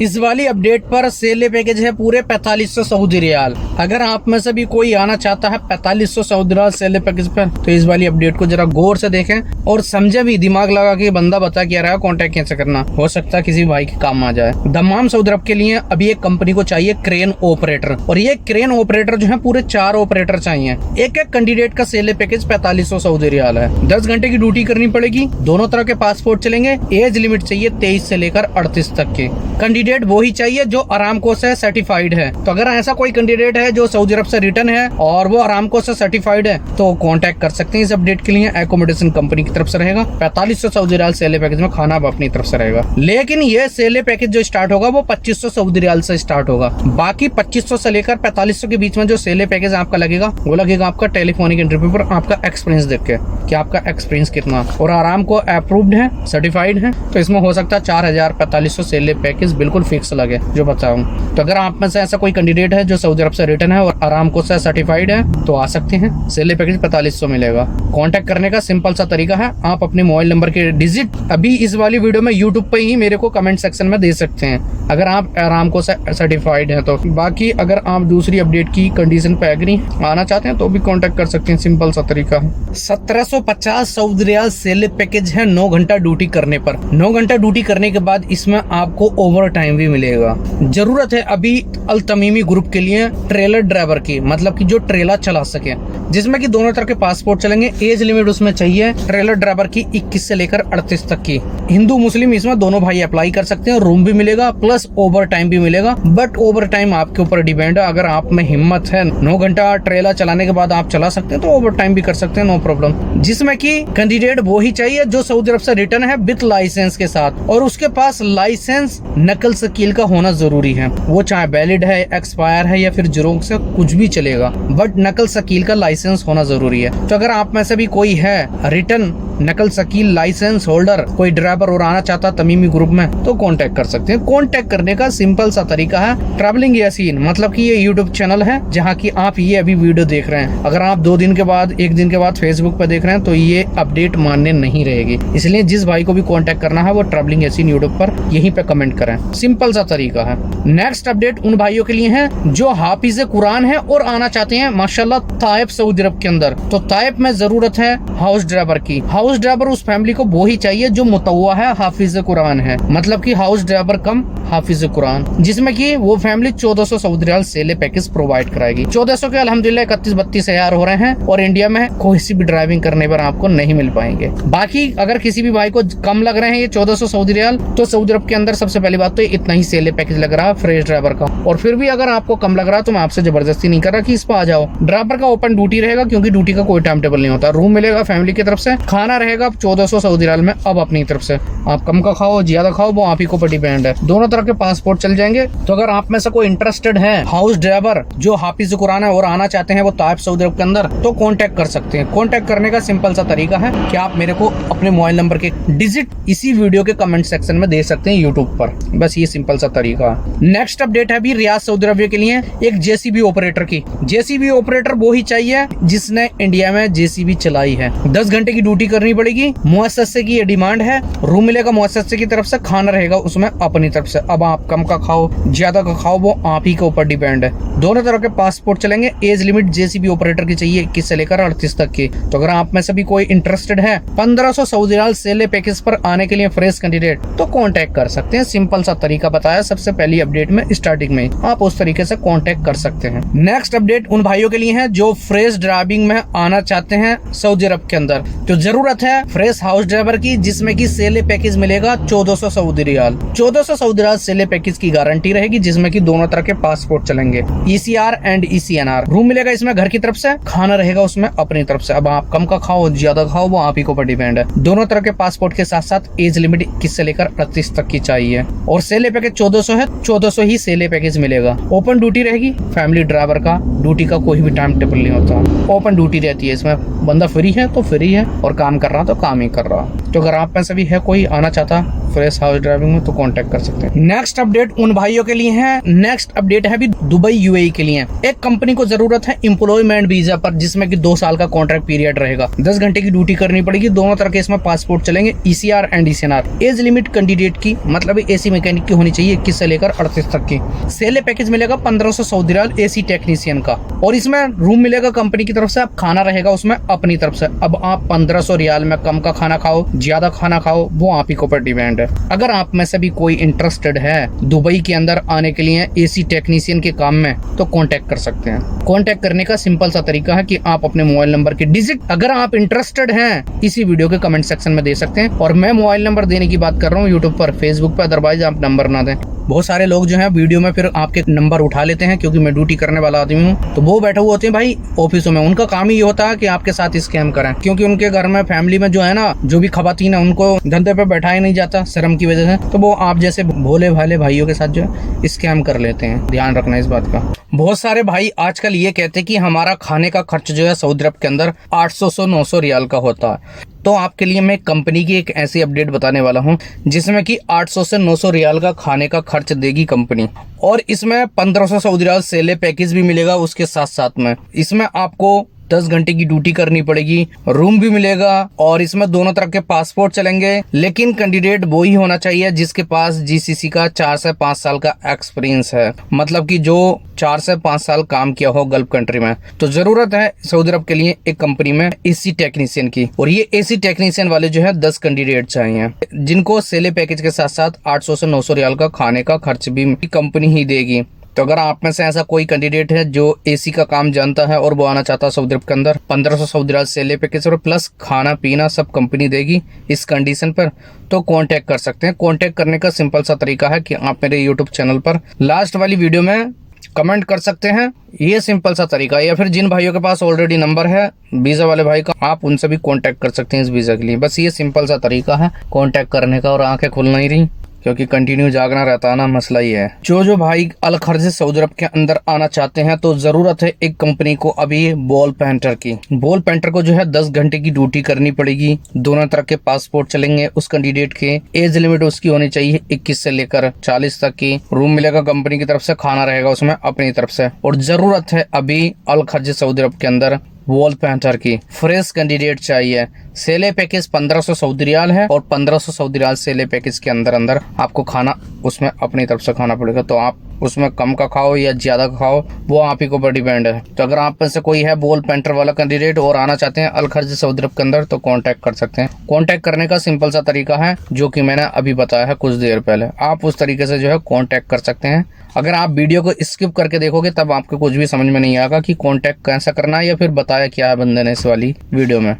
इस वाली अपडेट पर सेले पैकेज है पूरे 4500 सऊदी रियाल। अगर आप में से भी कोई आना चाहता है 4500 सऊदी रियाल सेले पैकेज पर, तो इस वाली अपडेट को जरा गौर से देखें और समझे भी, दिमाग लगा के बंदा बता क्या रहा है, कॉन्टेक्ट कैसे करना, हो सकता है किसी भाई के काम आ जाए। दमाम सऊदी अरब के लिए अभी एक कंपनी को चाहिए क्रेन ऑपरेटर, और ये क्रेन ऑपरेटर जो है पूरे 4 ऑपरेटर चाहिए। एक कैंडिडेट का सेले पैकेज 4500 सऊदी रियाल है। 10 घंटे की ड्यूटी करनी पड़ेगी, दोनों तरह के पासपोर्ट चलेंगे। एज लिमिट चाहिए 23 से लेकर 38 तक के। कैंडिडेट वो ही चाहिए जो आरामको से सर्टिफाइड है। तो अगर ऐसा कोई कैंडिडेट है जो सऊदी अरब से रिटर्न है और वो आरामको से सर्टिफाइड है, तो कांटेक्ट कर सकते हैं इस अपडेट के लिए। एकोमोडेशन कंपनी की तरफ से रहेगा। 4500 सऊदी रियाल सेले पैकेज में, खाना अपनी तरफ से रहेगा। लेकिन ये सेले पैकेज जो स्टार्ट होगा वो 2500 सऊदी रियाल से स्टार्ट होगा। बाकी 2500 से लेकर 4500 के बीच में जो सेले पैकेज आपका लगेगा, वो लगेगा आपका टेलीफोनिक इंटरव्यू पर आपका एक्सपीरियंस देख के कि आपका एक्सपीरियंस कितना, और आरामको अप्रूव्ड है, सर्टिफाइड है, तो इसमें हो सकता है 4500 सेले पैकेज बिल्कुल फिक्स लगे जो बताऊं। तो अगर आप में से ऐसा कोई कैंडिडेट है जो सऊदी अरब से रिटर्न है और आरामको से सर्टिफाइड है, तो आ सकते हैं। सेले पैकेज 4500 मिलेगा। कांटेक्ट करने का सिंपल सा तरीका है, आप अपने मोबाइल नंबर के डिजिट अभी इस वाली वीडियो में यूट्यूब पे ही मेरे को कमेंट सेक्शन में दे सकते हैं अगर आप आरामको से सर्टिफाइड है तो। बाकी अगर आप दूसरी अपडेट की कंडीशन पे एग्री आना चाहते हैं तो भी कांटेक्ट कर सकते हैं, सिंपल सा तरीका है। 1750 सऊदी रियाल सेले पैकेज है 9 घंटा ड्यूटी करने पर। 9 घंटा ड्यूटी करने के बाद इसमें आपको ओवर टाइम भी मिलेगा। जरूरत है अभी अल तमीमी ग्रुप के लिए ट्रेलर ड्राइवर की, मतलब कि जो ट्रेलर चला सके, जिसमें कि दोनों तरह के पासपोर्ट चलेंगे। एज लिमिट उसमें चाहिए ट्रेलर ड्राइवर की 21 से लेकर 38 तक की। हिंदू मुस्लिम इसमें दोनों भाई अप्लाई कर सकते हैं। रूम भी मिलेगा प्लस ओवर टाइम भी मिलेगा, बट ओवर टाइम आपके ऊपर डिपेंड है। अगर आप में हिम्मत है 9 घंटा ट्रेलर चलाने के बाद आप चला सकते हैं तो ओवर टाइम भी कर सकते हैं, नो प्रॉब्लम। जिसमें कि कैंडिडेट वो ही चाहिए जो सऊदी अरब से रिटर्न है विद लाइसेंस के साथ, और उसके पास लाइसेंस नकल शकील का होना जरूरी है। वो चाहे वैलिड है, एक्सपायर है या फिर जेरोक्स से कुछ भी चलेगा, बट नकल शकील का लाइसेंस होना जरूरी है। तो अगर आप में से भी कोई है रिटर्न नकल शकील लाइसेंस होल्डर, कोई ड्राइवर और आना चाहता तमीमी ग्रुप में, तो कांटेक्ट कर सकते हैं। कांटेक्ट करने का सिंपल सा तरीका है ट्रैवलिंग यासीन, मतलब कि ये यूट्यूब चैनल है जहां की आप ये अभी वीडियो देख रहे हैं। अगर आप 2 दिन के बाद 1 दिन के बाद फेसबुक पे देख रहे हैं तो ये अपडेट मान्य नहीं रहेगी। इसलिए जिस भाई को भी कांटेक्ट करना है वो ट्रैवलिंग यासीन यूट्यूब पर यहीं पे कमेंट करें, सिंपल सा तरीका है। नेक्स्ट अपडेट उन भाइयों के लिए है जो हाफिज कुरान है और आना चाहते हैं माशाल्लाह ताइफ सऊदी अरब के अंदर। तो ताइफ में जरूरत है हाउस ड्राइवर की। हाउस ड्राइवर उस फैमिली को वो ही चाहिए जो मुतव्वा है, हाफिज कुरान है, मतलब कि हाउस ड्राइवर कम हाफिज कुरान, जिसमें कि वो family 1400 Saudi riyal salary package provide कराएगी। 1400 के अल्हम्दुलिल्लाह 31-32 हजार हो रहे हैं, और इंडिया में कोई सी भी ड्राइविंग करने पर आपको नहीं मिल पाएंगे। बाकी अगर किसी भी भाई को कम लग रहे हैं ये 1400 सऊदी रियाल, तो सऊदी अरब के अंदर सबसे पहली बात तो इतना ही सेले पैकेज लग रहा है फ्रेश ड्राइवर का। और फिर भी अगर आपको कम लग रहा है तो मैं आपसे जबरदस्ती नहीं कर रहा कि इस पर आ जाओ। ड्राइवर का ओपन ड्यूटी रहेगा, क्योंकि ड्यूटी का कोई टाइम टेबल नहीं होता। रूम मिलेगा फैमिली की तरफ से, खाना रहेगा 1400 सऊदी रियाल में। अब अपनी तरफ से आप कम का खाओ ज्यादा खाओ वो आप ही को डिपेंड है। दोनों तरह के पासपोर्ट चल जाएंगे। तो अगर आप में से कोई इंटरेस्टेड है हाउस ड्राइवर जो हाफिज कुरान है और आना चाहते हैं वो ताइफ सऊदी अरब के अंदर, तो कांटेक्ट कर सकते हैं। कांटेक्ट करने का सिंपल सा तरीका है कि आप मेरे को अपने मोबाइल नंबर के डिजिट इसी वीडियो के कमेंट सेक्शन में दे सकते हैं यूट्यूब पर, बस ये सिंपल सा तरीका है। नेक्स्ट अपडेट है अभी रियाद सऊदी अरब के लिए एक जेसीबी ऑपरेटर की। जेसीबी ऑपरेटर वो ही चाहिए जिसने इंडिया में जेसीबी चलाई है। 10 घंटे की ड्यूटी करनी पड़ेगी। मुअस्ससे की ये डिमांड है। रूम मिलेगा मुअस्ससे की तरफ से, खाना रहेगा उसमें अपनी तरफ से। अब आप कम का खाओ ज्यादा का खाओ वो आप ही के ऊपर डिपेंड है। दोनों तरह के पासपोर्ट चलेंगे। एज लिमिट जेसीबी ऑपरेटर की चाहिए 21 से लेकर 38 तक की। तो अगर आप में से भी कोई इंटरेस्टेड है 1500 सऊदी रियाल सेले पैकेज पर आने के लिए फ्रेश कैंडिडेट, तो कांटेक्ट कर सकते हैं। सिंपल सा तरीका बताया सबसे पहली अपडेट में स्टार्टिंग में, आप उस तरीके से कांटेक्ट कर सकते हैं। नेक्स्ट अपडेट उन भाइयों के लिए है जो फ्रेश ड्राइविंग में आना चाहते हैं सऊदी अरब के अंदर। तो जरूरत है फ्रेश हाउस ड्राइवर की, जिसमें कि सेले पैकेज मिलेगा 1400 Saudi riyal. 1400 Saudi riyal salary package की गारंटी रहेगी, जिसमें कि दोनों तरह के पासपोर्ट चलेंगे, ECR एंड ECNR। रूम मिलेगा इसमें घर की तरफ से, खाना रहेगा उसमें अपनी तरफ से। अब आप कम का खाओ ज्यादा खाओ वो आप ही को पर डिपेंड है। दोनों तरह के पासपोर्ट के साथ साथ एज लिमिट 21 से लेकर 38 तक की चाहिए, और सेले पैकेज 1400 है। 1400 ही सेले पैकेज मिलेगा। ओपन ड्यूटी रहेगी। फैमिली ड्राइवर का ड्यूटी का कोई भी टाइम टेबल नहीं होता, ओपन ड्यूटी रहती है। इसमें बंदा फ्री है तो फ्री है, और काम कर रहा तो काम ही कर रहा। तो अगर आप में से भी है कोई आना चाहता फ्रेश हाउस ड्राइविंग में तो कांटेक्ट कर सकते हैं। नेक्स्ट अपडेट उन भाइयों के लिए है, नेक्स्ट अपडेट है भी दुबई यूएई के लिए। एक कंपनी को जरूरत है एम्प्लॉयमेंट वीजा पर, जिसमें कि 2 साल का कॉन्ट्रैक्ट पीरियड रहेगा, 10 घंटे की ड्यूटी करनी पड़ेगी, दोनों तरह के इसमें पासपोर्ट चलेंगे, ECR and ECNR. Age limit candidate की मतलब एसी मैकेनिक की होनी चाहिए 21 से लेकर 38 तक की। सैलरी पैकेज मिलेगा 1500 सऊदी रियाल एसी टेक्नीशियन का, और इसमें रूम मिलेगा कंपनी की तरफ से, अब खाना रहेगा उसमें अपनी तरफ से। अब आप 1500 रियाल में कम का खाना खाओ, ज्यादा खाना खाओ, वो आप ही को ऊपर डिपेंड है। अगर आप में से भी कोई इंटरेस्टेड है दुबई के अंदर आने के लिए एसी टेक्नीशियन के काम में, तो कांटेक्ट कर सकते हैं। कांटेक्ट करने का सिंपल सा तरीका है कि आप अपने मोबाइल नंबर की डिजिट, अगर आप इंटरेस्टेड हैं, इसी वीडियो के कमेंट सेक्शन में दे सकते हैं। और मैं मोबाइल नंबर देने की बात कर रहा हूँ यूट्यूब पर, फेसबुक पर अदरवाइज आप नंबर ना दें। बहुत सारे लोग जो है वीडियो में फिर आपके नंबर उठा लेते हैं, क्योंकि मैं ड्यूटी करने वाला आदमी हूँ, तो वो बैठे हुए होते हैं भाई ऑफिसों में, उनका काम ही ये होता है कि आपके साथ स्कैम करें, क्योंकि उनके घर में फैमिली में जो है ना, जो भी खवातीन है उनको धंधे पे बैठाया नहीं जाता शर्म की वजह से, तो वो आप जैसे भोले भाले भाइयों के साथ जो है स्कैम कर लेते हैं। ध्यान रखना इस बात का। बहुत सारे भाई आजकल ये कहते हैं कि हमारा खाने का खर्च जो है सऊदी अरब के अंदर 800 से 900 रियाल का होता है। तो आपके लिए मैं कंपनी की एक ऐसी अपडेट बताने वाला हूं जिसमें कि 800 से 900 रियाल का खाने का खर्च देगी कंपनी, और इसमें 1500 सऊदी रियाल सैलरी पैकेज भी मिलेगा उसके साथ साथ में। इसमें आपको 10 घंटे की ड्यूटी करनी पड़ेगी, रूम भी मिलेगा, और इसमें दोनों तरह के पासपोर्ट चलेंगे। लेकिन कैंडिडेट वो ही होना चाहिए जिसके पास जीसीसी का 4 से 5 साल का एक्सपीरियंस है, मतलब कि जो 4 से 5 साल काम किया हो गल्फ कंट्री में। तो जरूरत है सऊदी अरब के लिए एक कंपनी में एसी टेक्नीशियन की, और ये एसी टेक्नीशियन वाले जो है 10 कैंडिडेट चाहिए, जिनको सैलरी पैकेज के साथ साथ 800 से 900 रियाल का खाने का खर्च भी कंपनी ही देगी। तो अगर आप में से ऐसा कोई कैंडिडेट है जो एसी का काम जानता है और वो आना चाहता है सऊदी अरब के अंदर, 1500 सऊदी रियाल सैलरी पैकेज और प्लस खाना पीना सब कंपनी देगी इस कंडीशन पर, तो कांटेक्ट कर सकते हैं। कांटेक्ट करने का सिंपल सा तरीका है कि आप मेरे यूट्यूब चैनल पर लास्ट वाली वीडियो में कमेंट कर सकते हैं, ये सिंपल सा तरीका है। या फिर जिन भाइयों के पास ऑलरेडी नंबर है वीजा वाले भाई का, आप उनसे भी कांटेक्ट कर सकते हैं इस वीजा के लिए। बस ये सिंपल सा तरीका है कांटेक्ट करने का, और आंखें खुल नहीं रही क्योंकि कंटिन्यू जागना रहता है ना, मसला ही है। जो भाई अल खर्ज सऊदी अरब के अंदर आना चाहते हैं, तो जरूरत है एक कंपनी को अभी बॉल पेंटर की। बॉल पेंटर को जो है 10 घंटे की ड्यूटी करनी पड़ेगी, दोनों तरह के पासपोर्ट चलेंगे उस कैंडिडेट के। एज लिमिट उसकी होनी चाहिए 21 से लेकर 40 तक की। रूम मिलेगा कंपनी की तरफ से, खाना रहेगा उसमें अपनी तरफ से। और जरूरत है अभी अल खर्ज सऊदी अरब के अंदर वॉल पेंटर की, फ्रेश कैंडिडेट चाहिए। सैलरी पैकेज 1500 सऊदी रियाल है, और 1500 सऊदी रियाल सैलरी पैकेज के अंदर अंदर आपको खाना उसमें अपनी तरफ से खाना पड़ेगा। तो आप उसमें कम का खाओ या ज्यादा का खाओ, वो आप ही को ऊपर डिपेंड है। तो अगर आप में से कोई है बॉल पेंटर वाला कैंडिडेट और आना चाहते हैं अल खर्ज सऊदी अरब के अंदर, तो कांटेक्ट कर सकते हैं। कांटेक्ट करने का सिंपल सा तरीका है जो कि मैंने अभी बताया है कुछ देर पहले, आप उस तरीके से जो है कांटेक्ट कर सकते हैं। अगर आप वीडियो को स्किप करके देखोगे तब आपको कुछ भी समझ में नहीं आएगा कि कांटेक्ट कैसा करना है या फिर बताया क्या है बंदे ने इस वाली वीडियो में।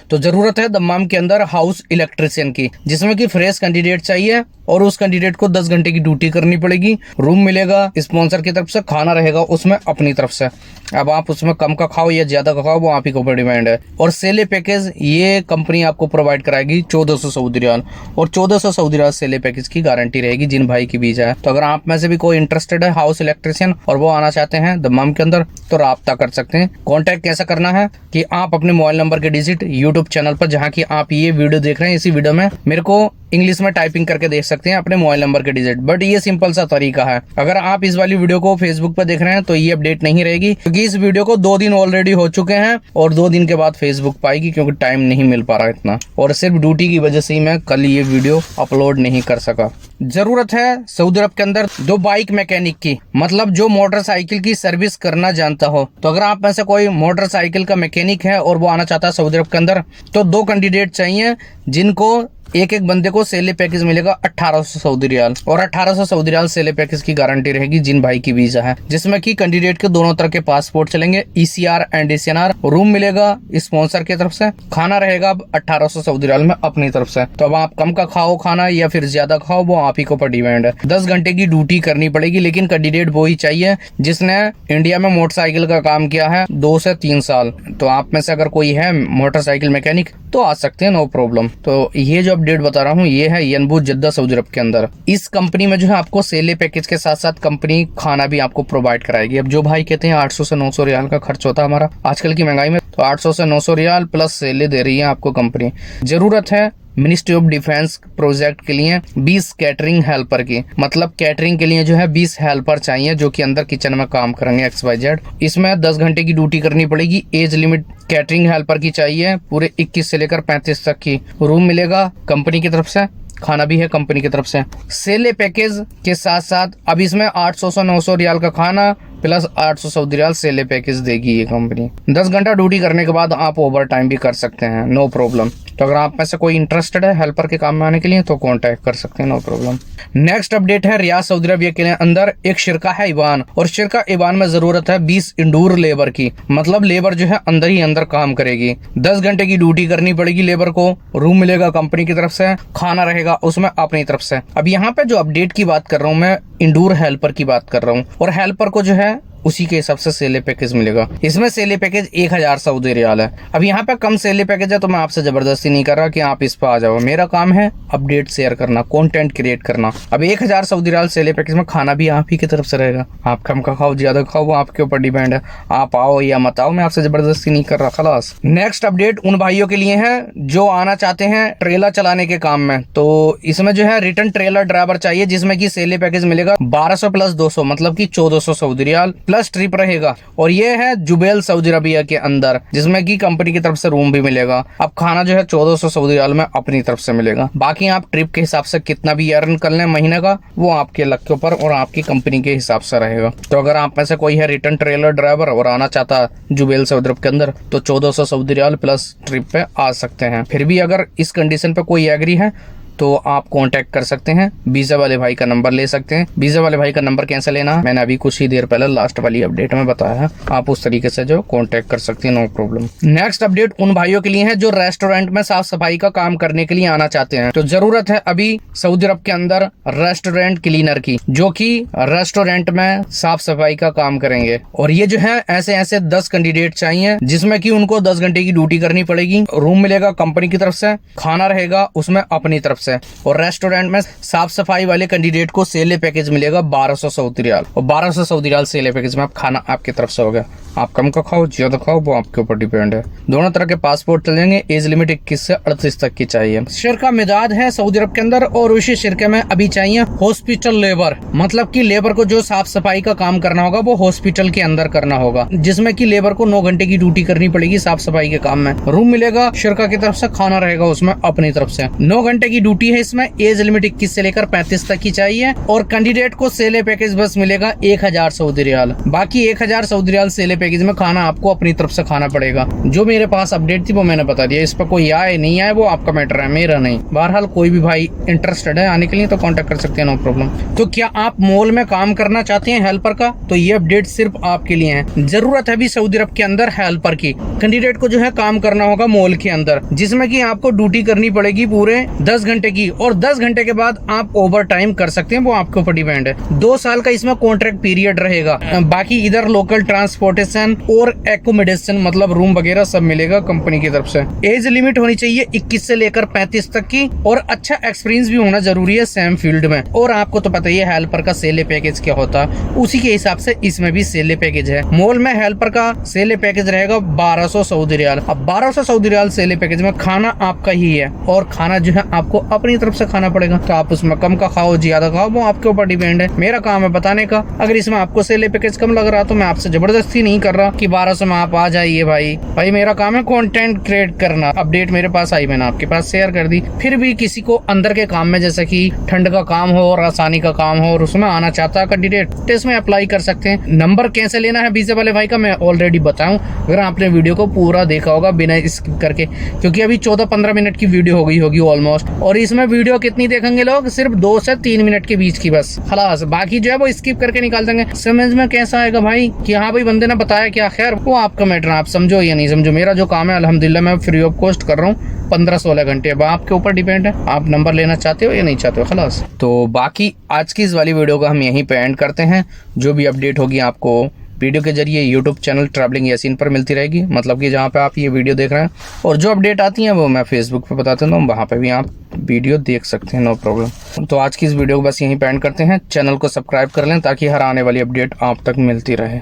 तो जरूरत है दम्माम के अंदर हाउस इलेक्ट्रिशियन की, जिसमें कि फ्रेश कैंडिडेट चाहिए, और उस कैंडिडेट को 10 घंटे की ड्यूटी करनी पड़ेगी। रूम मिलेगा स्पॉन्सर की तरफ से, खाना रहेगा उसमें अपनी तरफ से। अब आप उसमें कम का खाओ या ज्यादा का खाओ, वो आप ही के ऊपर डिपेंड है। और सैलरी पैकेज ये कंपनी आपको प्रोवाइड कराएगी 1400 सऊदी रियाल, और 1400 सऊदी रियाल सैलरी पैकेज की गारंटी रहेगी जिन भाई की वीजा है। तो अगर आप में से भी कोई इंटरेस्टेड है हाउस इलेक्ट्रिशियन और वो आना चाहते हैं दम्माम के अंदर, तो राब्ता कर सकते हैं। कॉन्टेक्ट कैसा करना है कि आप अपने मोबाइल नंबर के डिजिट यूट्यूब चैनल पर, जहाँ की आप ये वीडियो देख रहे हैं, इसी वीडियो में मेरे को इंग्लिश में टाइपिंग करके देख सकते हैं अपने मोबाइल नंबर के डिजिट। बट ये सिंपल सा तरीका है। अगर आप इस वाली वीडियो को फेसबुक पर देख रहे हैं तो ये अपडेट नहीं रहेगी, क्योंकि इस वीडियो को 2 दिन ऑलरेडी हो चुके हैं, और 2 दिन के बाद फेसबुक पाएगी, क्योंकि टाइम नहीं मिल पा रहा इतना, और सिर्फ ड्यूटी की वजह से ही मैं कल ये वीडियो अपलोड नहीं कर सका। जरूरत है सऊदी अरब के अंदर 2 बाइक मैकेनिक की, मतलब जो मोटरसाइकिल की सर्विस करना जानता हो। तो अगर आप में से कोई मोटरसाइकिल का मैकेनिक है और वो आना चाहता है सऊदी अरब के अंदर, तो 2 कैंडिडेट चाहिए, जिनको एक बंदे को सैलरी पैकेज मिलेगा 1800 सऊदी रियाल, और 1800 सऊदी रियाल सैलरी पैकेज की गारंटी रहेगी जिन भाई की वीजा है, जिसमें कि कैंडिडेट के दोनों तरह के पासपोर्ट चलेंगे, ईसीआर एंड ईसीएनआर। रूम मिलेगा स्पॉन्सर की तरफ से, खाना रहेगा अब 1800 सऊदी रियाल में अपनी तरफ से। तो अब आप कम का खाओ खाना या फिर ज्यादा खाओ, वो आप ही को ऊपर डिपेंड है। 10 घंटे की ड्यूटी करनी पड़ेगी, लेकिन कैंडिडेट वो ही चाहिए जिसने इंडिया में मोटरसाइकिल का काम किया है 2 से 3 साल। तो आप में से अगर कोई है मोटरसाइकिल मैकेनिक तो आ सकते हैं, नो प्रॉब्लम। तो ये जो अपडेट बता रहा हूँ ये है यनबू जद्दा सऊदी अरब के अंदर। इस कंपनी में जो है आपको सैलरी पैकेज के साथ साथ कंपनी खाना भी आपको प्रोवाइड कराएगी। अब जो भाई कहते हैं 800 से 900 रियाल का खर्च होता है हमारा आजकल की महंगाई में, तो 800 से 900 रियाल प्लस सैलरी दे रही है आपको कंपनी। जरूरत है मिनिस्ट्री ऑफ डिफेंस प्रोजेक्ट के लिए 20 कैटरिंग हेल्पर की, मतलब कैटरिंग के लिए जो है 20 हेल्पर चाहिए जो कि अंदर किचन में काम करेंगे XYZ। इसमें 10 घंटे की ड्यूटी करनी पड़ेगी। एज लिमिट कैटरिंग हेल्पर की चाहिए पूरे 21 से लेकर 35 तक की। रूम मिलेगा कंपनी की तरफ से, खाना भी है कंपनी की तरफ से। सेले पैकेज के साथ साथ अब इसमें 800 से 900 रियाल का खाना plus 800 Saudi riyal salary package देगी ये कंपनी। 10 घंटा ड्यूटी करने के बाद आप ओवर टाइम भी कर सकते हैं, नो प्रॉब्लम। तो अगर आप में से कोई इंटरेस्टेड है हेल्पर के काम में आने के लिए तो कांटेक्ट कर सकते हैं, नो प्रॉब्लम। नेक्स्ट अपडेट है रियाद सऊदी अरबिया के अंदर एक शिरका है ईवान, और शिरका ईवान में जरूरत है 20 इंडोर लेबर की, मतलब लेबर जो है अंदर ही अंदर काम करेगी। 10 घंटे की ड्यूटी करनी पड़ेगी लेबर को। रूम मिलेगा कंपनी की तरफ से, खाना रहेगा उसमें अपनी तरफ से। अब यहाँ पे जो अपडेट की बात कर रहा हूँ मैं इंडोर हेल्पर की बात कर रहा हूँ, और हेल्पर को जो है उसी के हिसाब से सेले पैकेज मिलेगा। इसमें सेले पैकेज 1000 सऊदी रियाल है। अब यहाँ पे कम सेले पैकेज है तो मैं आपसे जबरदस्ती नहीं कर रहा कि आप इस पर आ जाओ। मेरा काम है अपडेट शेयर करना, कंटेंट क्रिएट करना। अब 1000 सऊदी रियाल सेले पैकेज में खाना भी आप ही की तरफ से रहेगा। आप कम का खाओ ज्यादा खाओ वो आपके ऊपर डिपेंड है, आप आओ या मत आओ, मैं आपसे जबरदस्ती नहीं कर रहा, खलास। नेक्स्ट अपडेट उन भाइयों के लिए है जो आना चाहते हैं ट्रेलर चलाने के काम में। तो इसमें जो है रिटर्न ट्रेलर ड्राइवर चाहिए जिसमें की सेले पैकेज मिलेगा 1200 प्लस 200 मतलब की 1400 सऊदी रियाल प्लस ट्रिप रहेगा। और ये है जुबैल सऊदी अरबिया के अंदर जिसमें की कंपनी की तरफ से रूम भी मिलेगा। अब खाना जो है 1400 सऊदी रियाल में अपनी तरफ से मिलेगा। बाकी आप ट्रिप के हिसाब से कितना भी अर्न कर लें महीने का वो आपके लक के ऊपर और आपकी कंपनी के हिसाब से रहेगा। तो अगर आप में से कोई है रिटर्न ट्रेलर ड्राइवर और आना चाहता है जुबैल सऊदी अरब के अंदर तो 1400 सऊदी रियाल प्लस ट्रिप पे आ सकते हैं। फिर भी अगर इस कंडीशन पे कोई एग्री है तो आप कांटेक्ट कर सकते हैं। वीजा वाले भाई का नंबर ले सकते हैं। वीजा वाले भाई का नंबर कैसे लेना है मैंने अभी कुछ ही देर पहले लास्ट वाली अपडेट में बताया है, आप उस तरीके से जो कांटेक्ट कर सकते हैं, नो प्रॉब्लम। नेक्स्ट अपडेट उन भाइयों के लिए है जो रेस्टोरेंट में साफ सफाई का काम करने के लिए आना चाहते हैं। तो जरूरत है अभी सऊदी अरब के अंदर रेस्टोरेंट क्लीनर की, जो की रेस्टोरेंट में साफ सफाई का काम करेंगे। और ये जो है ऐसे 10 कैंडिडेट चाहिए जिसमें की उनको 10 घंटे की ड्यूटी करनी पड़ेगी। रूम मिलेगा कंपनी की तरफ से, खाना रहेगा उसमें अपनी तरफ से। और रेस्टोरेंट में साफ सफाई वाले कैंडिडेट को सेले पैकेज मिलेगा 1200 सऊदी रियाल, और 1200 सऊदी रियाल सेले पैकेज में आप खाना आपकी तरफ से हो गया। आप कम का खाओ ज्यादा खाओ वो आपके ऊपर डिपेंड है। दोनों तरह के पासपोर्ट चल जाएंगे। एज लिमिट 21 से 38 तक की चाहिए। शिरका मिजाज है सऊदी अरब के अंदर, और उसी शिरके में अभी चाहिए हॉस्पिटल लेबर, मतलब कि लेबर को जो साफ सफाई का काम करना होगा वो हॉस्पिटल के अंदर करना होगा, जिसमें कि लेबर को 9 घंटे की ड्यूटी करनी पड़ेगी साफ सफाई के काम में। रूम मिलेगा शिरका की तरफ से, खाना रहेगा उसमें अपनी तरफ से। 9 घंटे की ड्यूटी है इसमें। एज लिमिट 21 से लेकर 35 तक की चाहिए, और कैंडिडेट को सेले पैकेज बस मिलेगा 1000 सऊदी रियाल। बाकी 1000 सऊदी रियाल सेले पैकेज में खाना आपको अपनी तरफ से खाना पड़ेगा। जो मेरे पास अपडेट थी वो मैंने बता दिया। इस पर कोई आए नहीं आए वो आपका मैटर है, मेरा नहीं। बहरहाल कोई भी भाई इंटरेस्टेड है आने के लिए तो कांटेक्ट कर सकते हैं, नो प्रॉब्लम। तो क्या आप मॉल में काम करना चाहते हैं हेल्पर का, तो ये अपडेट सिर्फ आपके लिए है। जरूरत है भी सऊदी अरब के अंदर हेल्पर की। कैंडिडेट को जो है काम करना होगा मॉल के अंदर, जिसमें की आपको ड्यूटी करनी पड़ेगी पूरे 10 घंटे की, और 10 घंटे के बाद आप ओवर टाइम कर सकते हैं, वो आपके ऊपर डिपेंड है। 2 साल का इसमें कॉन्ट्रैक्ट पीरियड रहेगा। बाकी इधर लोकल ट्रांसपोर्टेशन और एकोमोडेशन मतलब रूम वगैरह सब मिलेगा कंपनी की तरफ से। एज लिमिट होनी चाहिए 21 से लेकर 35 तक की, और अच्छा एक्सपीरियंस भी होना जरूरी है सेम फील्ड में। और आपको तो पता ही है हेल्पर का सेले पैकेज क्या होता है, उसी के हिसाब से इसमें भी सेले पैकेज है। मॉल में हेल्पर का सेले पैकेज रहेगा 1200 सऊदी रियाल। अब 1200 सऊदी रियाल सेले पैकेज में खाना आपका ही है, और खाना जो है आपको अपनी तरफ से खाना पड़ेगा। तो आप उसमें कम का खाओ ज्यादा खाओ वो आपके ऊपर डिपेंड है। मेरा काम है बताने का। अगर इसमें आपको सेले पैकेज कम लग रहा तो मैं आपसे जबरदस्ती नहीं कर रहा कि 1200 में आप आ जाइए। भाई मेरा काम है कंटेंट क्रिएट करना। अपडेट मेरे पास आई मैंने आपके पास शेयर कर दी। फिर भी किसी को अंदर के काम में जैसे कि ठंड का काम हो और आसानी का काम हो और उसमें आना चाहता है कैंडिडेट तो इसमें अप्लाई कर सकते हैं। नंबर कैसे लेना है वीजा वाले भाई का मैं ऑलरेडी बताऊं, अगर आपने वीडियो को पूरा देखा होगा बिना स्किप करके, क्योंकि अभी 14-15 मिनट की वीडियो हो गई होगी ऑलमोस्ट। और इसमें वीडियो कितनी देखेंगे लोग, सिर्फ 2 से 3 मिनट के बीच की बस, खलास। बाकी जो है वो स्किप करके निकाल देंगे। समझ में कैसा आएगा भाई कि हाँ भाई बंदे ने बताया क्या, खैर वो आपका मैटर, आप समझो या नहीं समझो। मेरा जो काम है अल्हम्दुलिल्लाह मैं फ्री ऑफ कॉस्ट कर रहा हूँ 15-16 घंटे। अब आपके ऊपर डिपेंड है आप नंबर लेना चाहते हो या नहीं चाहते हो, खलास। तो बाकी आज की इस वाली वीडियो को हम यहीं पे एंड करते हैं। जो भी अपडेट होगी आपको वीडियो के जरिए यूट्यूब चैनल ट्रैवलिंग यासीन पर मिलती रहेगी, मतलब कि जहाँ पे आप ये वीडियो देख रहे हैं। और जो अपडेट आती हैं वो मैं फेसबुक पे बता देता हूँ, वहाँ पे भी आप वीडियो देख सकते हैं, नो प्रॉब्लम। तो आज की इस वीडियो को बस यहीं पे एंड करते हैं। चैनल को सब्सक्राइब कर लें ताकि हर आने वाली अपडेट आप तक मिलती रहे।